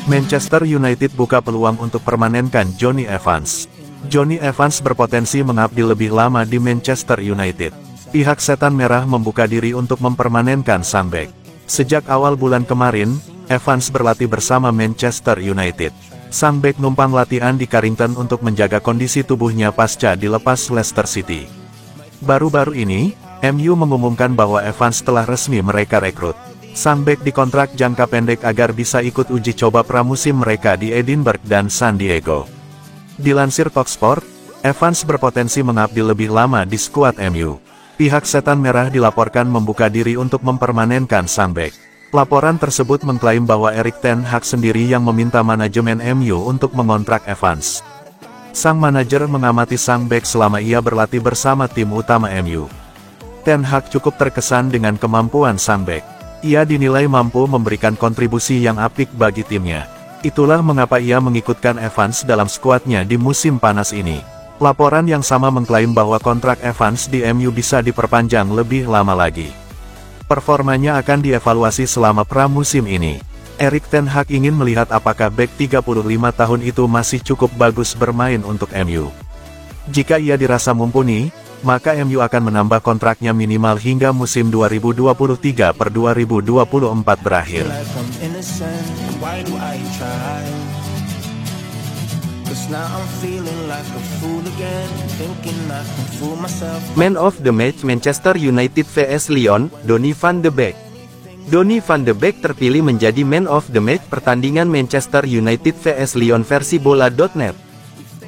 Manchester United buka peluang untuk permanenkan Jonny Evans. Jonny Evans berpotensi mengabdi lebih lama di Manchester United. Pihak Setan Merah membuka diri untuk mempermanenkan sang bek. Sejak awal bulan kemarin, Evans berlatih bersama Manchester United. Sang bek numpang latihan di Carrington untuk menjaga kondisi tubuhnya pasca dilepas Leicester City. Baru-baru ini, MU mengumumkan bahwa Evans telah resmi mereka rekrut. Sang bek dikontrak jangka pendek agar bisa ikut uji coba pramusim mereka di Edinburgh dan San Diego. Dilansir Talksport, Evans berpotensi mengabdi lebih lama di skuad MU. Pihak Setan Merah dilaporkan membuka diri untuk mempermanenkan sang bek. Laporan tersebut mengklaim bahwa Erik ten Hag sendiri yang meminta manajemen MU untuk mengontrak Evans. Sang manajer mengamati sang bek selama ia berlatih bersama tim utama MU. Ten Hag cukup terkesan dengan kemampuan sang bek. Ia dinilai mampu memberikan kontribusi yang apik bagi timnya. Itulah mengapa ia mengikutkan Evans dalam skuadnya di musim panas ini. Laporan yang sama mengklaim bahwa kontrak Evans di MU bisa diperpanjang lebih lama lagi. Performanya akan dievaluasi selama pramusim ini. Erik ten Hag ingin melihat apakah bek 35 tahun itu masih cukup bagus bermain untuk MU. Jika ia dirasa mumpuni, maka MU akan menambah kontraknya minimal hingga musim 2023-2024 berakhir. Man of the Match Manchester United vs Lyon, Donny van de Beek. Donny van de Beek terpilih menjadi Man of the Match pertandingan Manchester United vs Lyon versi bola.net.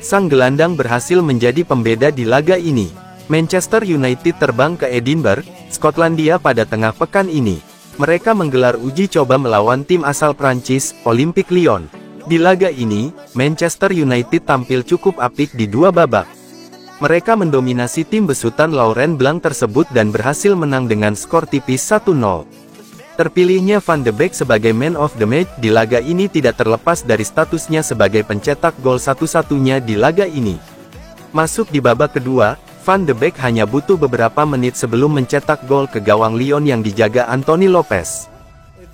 Sang gelandang berhasil menjadi pembeda di laga ini. Manchester United terbang ke Edinburgh, Skotlandia pada tengah pekan ini. Mereka menggelar uji coba melawan tim asal Prancis, Olympique Lyon. Di laga ini, Manchester United tampil cukup apik di dua babak. Mereka mendominasi tim besutan Laurent Blanc tersebut dan berhasil menang dengan skor tipis 1-0. Terpilihnya Van de Beek sebagai Man of the Match di laga ini tidak terlepas dari statusnya sebagai pencetak gol satu-satunya di laga ini. Masuk di babak kedua, Van de Beek hanya butuh beberapa menit sebelum mencetak gol ke gawang Lyon yang dijaga Anthony Lopez.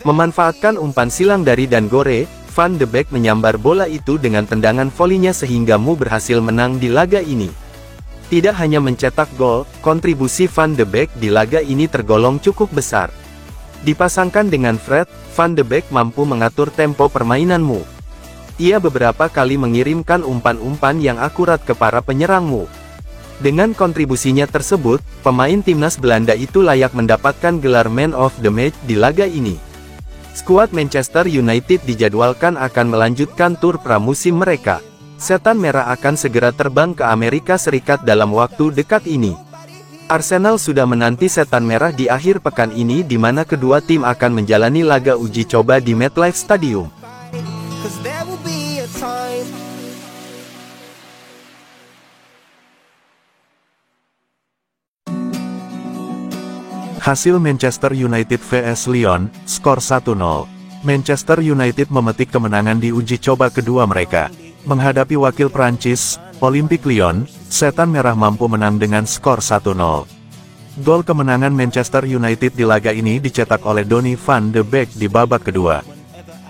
Memanfaatkan umpan silang dari Dan Gore, Van de Beek menyambar bola itu dengan tendangan volinya sehingga MU berhasil menang di laga ini. Tidak hanya mencetak gol, kontribusi Van de Beek di laga ini tergolong cukup besar. Dipasangkan dengan Fred, Van de Beek mampu mengatur tempo permainan MU. Ia beberapa kali mengirimkan umpan-umpan yang akurat ke para penyerang MU. Dengan kontribusinya tersebut, pemain timnas Belanda itu layak mendapatkan gelar Man of the Match di laga ini. Skuad Manchester United dijadwalkan akan melanjutkan tur pramusim mereka. Setan Merah akan segera terbang ke Amerika Serikat dalam waktu dekat ini. Arsenal sudah menanti Setan Merah di akhir pekan ini di mana kedua tim akan menjalani laga uji coba di MetLife Stadium. Hasil Manchester United vs Lyon, skor 1-0. Manchester United memetik kemenangan di uji coba kedua mereka. Menghadapi wakil Prancis, Olympique Lyon, Setan Merah mampu menang dengan skor 1-0. Gol kemenangan Manchester United di laga ini dicetak oleh Donny van de Beek di babak kedua.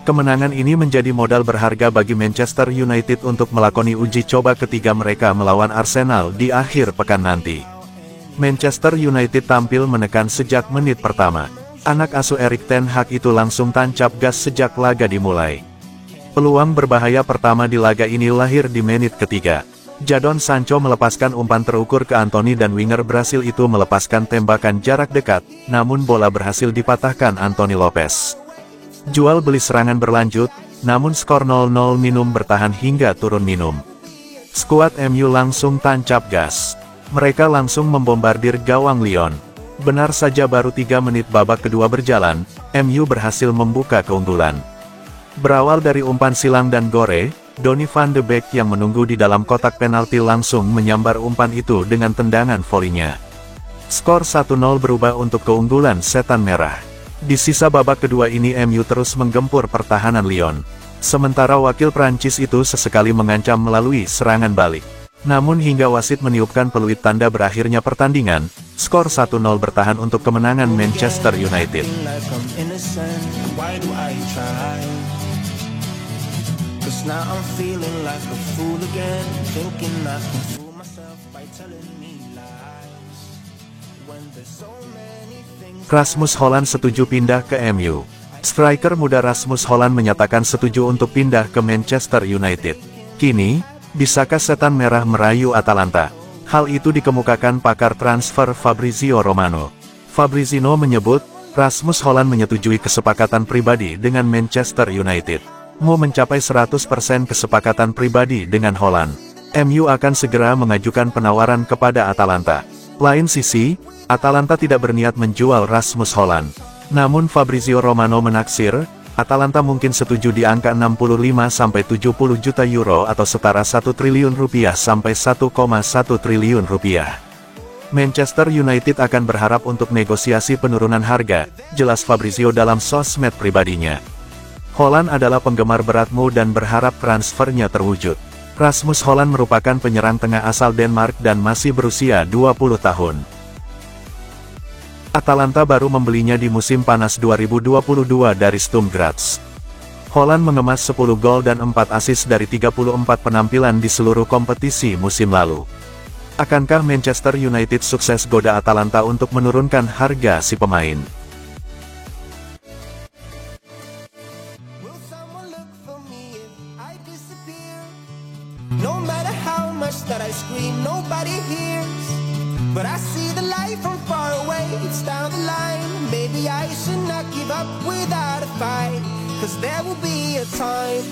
Kemenangan ini menjadi modal berharga bagi Manchester United untuk melakoni uji coba ketiga mereka melawan Arsenal di akhir pekan nanti. Manchester United tampil menekan sejak menit pertama. Anak asuh Erik ten Hag itu langsung tancap gas sejak laga dimulai. Peluang berbahaya pertama di laga ini lahir di menit ketiga. Jadon Sancho melepaskan umpan terukur ke Anthony dan winger Brasil itu melepaskan tembakan jarak dekat, namun bola berhasil dipatahkan Anthony Lopez. Jual beli serangan berlanjut, namun skor 0-0 minum bertahan hingga turun minum. Skuad MU langsung tancap gas. Mereka langsung membombardir gawang Lyon. Benar saja baru 3 menit babak kedua berjalan, MU berhasil membuka keunggulan. Berawal dari umpan silang Dan Gore, Donny van de Beek yang menunggu di dalam kotak penalti langsung menyambar umpan itu dengan tendangan volinya. Skor 1-0 berubah untuk keunggulan Setan Merah. Di sisa babak kedua ini MU terus menggempur pertahanan Lyon. Sementara wakil Prancis itu sesekali mengancam melalui serangan balik. Namun hingga wasit meniupkan peluit tanda berakhirnya pertandingan, skor 1-0 bertahan untuk kemenangan Manchester United. 'Cause now I'm feeling like a fool again, thinking I can fool myself by telling me lies. When there's so many things. Rasmus Holland setuju pindah ke MU. Striker muda Rasmus Holland menyatakan setuju untuk pindah ke Manchester United. Kini, bisakah setan merah merayu Atalanta? Hal itu dikemukakan pakar transfer Fabrizio Romano. Fabrizio menyebut, Rasmus Holland menyetujui kesepakatan pribadi dengan Manchester United. Mau mencapai 100% kesepakatan pribadi dengan Holland. MU akan segera mengajukan penawaran kepada Atalanta. Lain sisi, Atalanta tidak berniat menjual Rasmus Holland. Namun Fabrizio Romano menaksir, Atalanta mungkin setuju di angka 65-70 juta euro atau setara 1 triliun rupiah sampai 1,1 triliun rupiah. Manchester United akan berharap untuk negosiasi penurunan harga, jelas Fabrizio dalam sosmed pribadinya. Holland adalah penggemar beratmu dan berharap transfernya terwujud. Rasmus Holland merupakan penyerang tengah asal Denmark dan masih berusia 20 tahun. Atalanta baru membelinya di musim panas 2022 dari Sturm Graz. Holland mengemas 10 gol dan 4 assist dari 34 penampilan di seluruh kompetisi musim lalu. Akankah Manchester United sukses goda Atalanta untuk menurunkan harga si pemain? No matter how much that I scream, nobody hears. But I see the light from far away, it's down the line. Maybe I should not give up without a fight, 'cause there will be a time